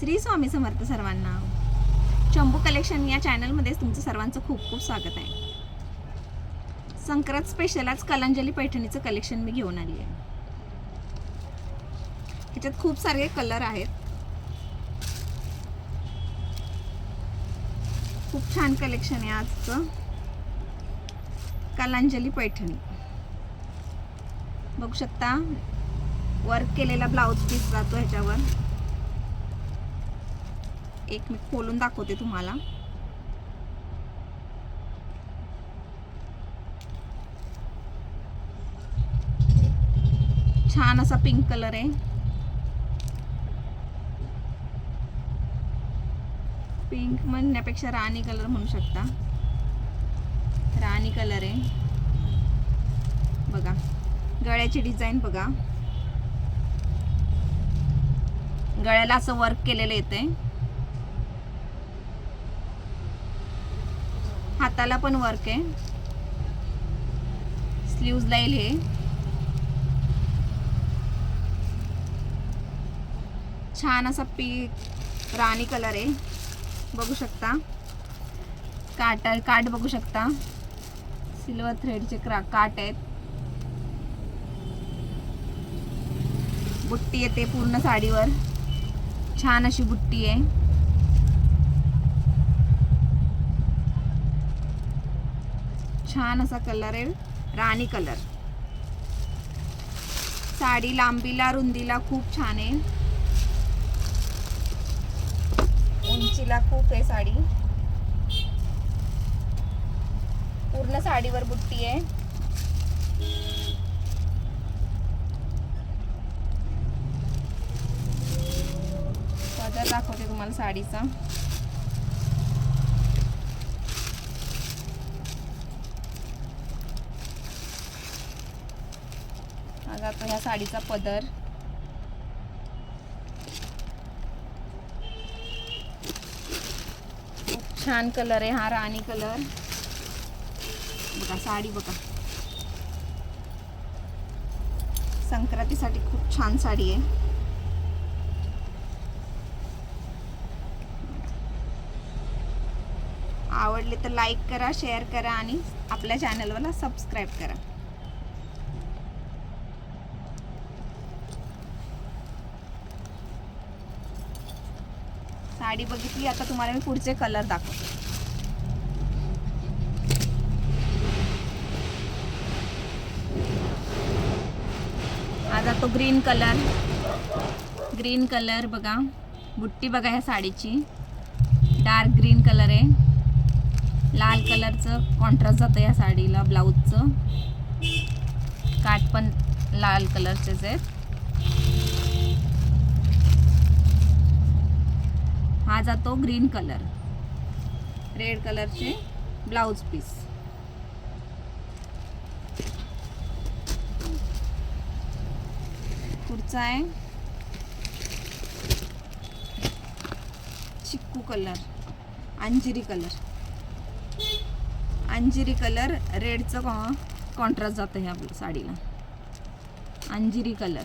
श्री स्वामी समर्थ सर्वांना. शंभू कलेक्शन या चॅनलमध्ये तुमचं सर्वांचं खूप खूप स्वागत आहे. संक्रांत स्पेशल आज कलांजली पैठणीचं कलेक्शन मी घेऊन आली आहे. ह्याच्यात खूप सारे कलर आहेत. खूप छान कलेक्शन आहे आजचं. कलांजली पैठणी बघू शकता. वर्क केलेला ब्लाउज पीस जातो ह्याच्यावर. एक मी खोलून दाखवते तुम्हाला. छान असा पिंक कलर आहे. पिंक म्हणण्यापेक्षा राणी कलर म्हणू शकता. राणी कलर आहे बघा. गळ्याची डिझाईन बघा. गळ्याला असं वर्क केलेलं येते. हाताला पण वर्क आहे. स्लीव्ज ला येईल हे. छान असा राणी कलर आहे बघू शकता. काठ बघू शकता. सिल्वर थ्रेडचे काठ आहेत. बुट्टी येते पूर्ण साडीवर. छान अशी बुट्टी आहे. छान असा कलर आहे. राणी कलर. साडी लांबीला रुंदीला खूप छान आहे. उंचीला खूप आहे साडी. पूर्ण साडीवर बुट्टी आहे. पदर दाखवते तुम्हाला साडीचा. आता ह्या साडीचा पदर. खूप छान कलर आहे हा. राणी कलर बघा. साडी बघा. संक्रांतीसाठी खूप छान साडी आहे. आवडले तर लाईक करा, शेअर करा आणि आपल्या चॅनलला सबस्क्राईब करा. साडी बघितली. आता तुम्हाला मी पुढचे कलर दाखवते. आता तो ग्रीन कलर. ग्रीन कलर बघा. बुट्टी बघा ह्या साडीची. डार्क ग्रीन कलर आहे. लाल कलरचं कॉन्ट्रास्ट जातं या साडीला. ब्लाऊजचं काठ पण लाल कलरचेच आहेत. हा जातो ग्रीन कलर. रेड कलरचे ब्लाउज पीस. पुढचा आहे चिक्कू कलर. अंजिरी कलर. अंजिरी कलर रेडचं कॉन्ट्रास्ट जातं ह्या साडीला. अंजिरी कलर.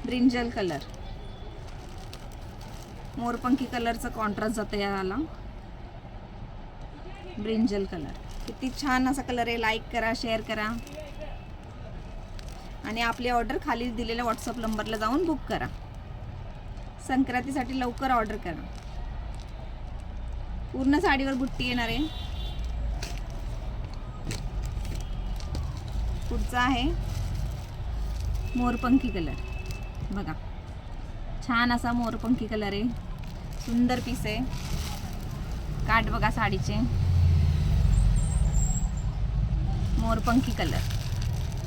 Brinjal colour. मोरपंखी कलरचं कॉन्ट्रास्ट जातं याला. Brinjal colour. किती छान असा कलर आहे. लाईक करा, शेअर करा आणि आपली ऑर्डर खाली दिलेल्या व्हॉट्सअप नंबरला जाऊन बुक करा. संक्रांतीसाठी लवकर ऑर्डर करा. पूर्ण साडीवर बुट्टी येणार आहे. पुढचा आहे मोरपंखी कलर बघा. छान असा मोरपंखी कलर आहे. सुंदर पीस आहे. काठ बघा साडीचे. मोरपंखी कलर.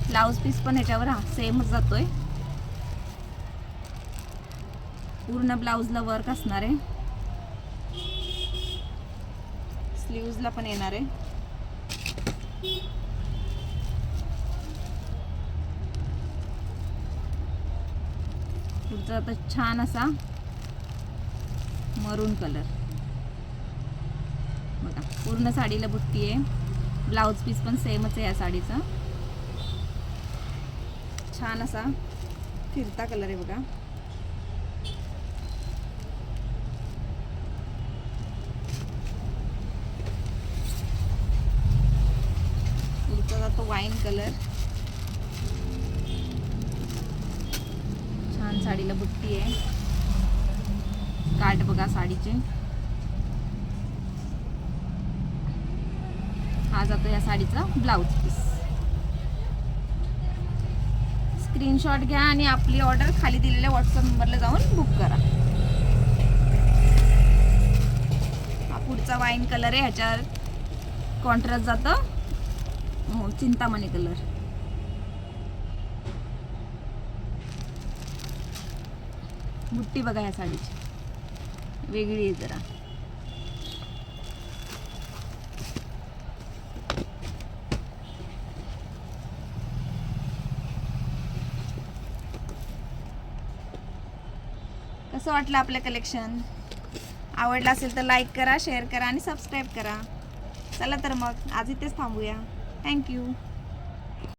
ब्लाउज पीस पण ह्याच्यावर सेमच जातोय. पूर्ण ब्लाउजला वर्क असणार आहे. स्लीव्जला पण येणार आहे. पुढचा आता छान असा मरून कलर बघा. पूर्ण साडीला बुट्टी आहे. ब्लाउज पीस पण सेमच आहे या साडीचा. छान असा फिरता कलर आहे बघा. पुढचा जातो वाईन कलर. छान साडीला बुट्टी आहे. काठ बघा साडीचे. हा जातो या साडीचा ब्लाउज पीस. स्क्रीनशॉट घ्या आणि आपली ऑर्डर खाली दिलेल्या व्हॉट्सअप नंबरला जाऊन बुक करा. हा पुढचा वाईन कलर आहे. ह्याच्यावर कॉन्ट्रास्ट जातं चिंतामणी कलर. बुट्टी बघा ह्या साडीची वेगळी आहे जरा. कसं वाटलं आपलं कलेक्शन? आवडलं असेल तर लाईक करा, शेअर करा आणि सबस्क्राईब करा. चला तर मग आज इथेच थांबूया. थँक्यू.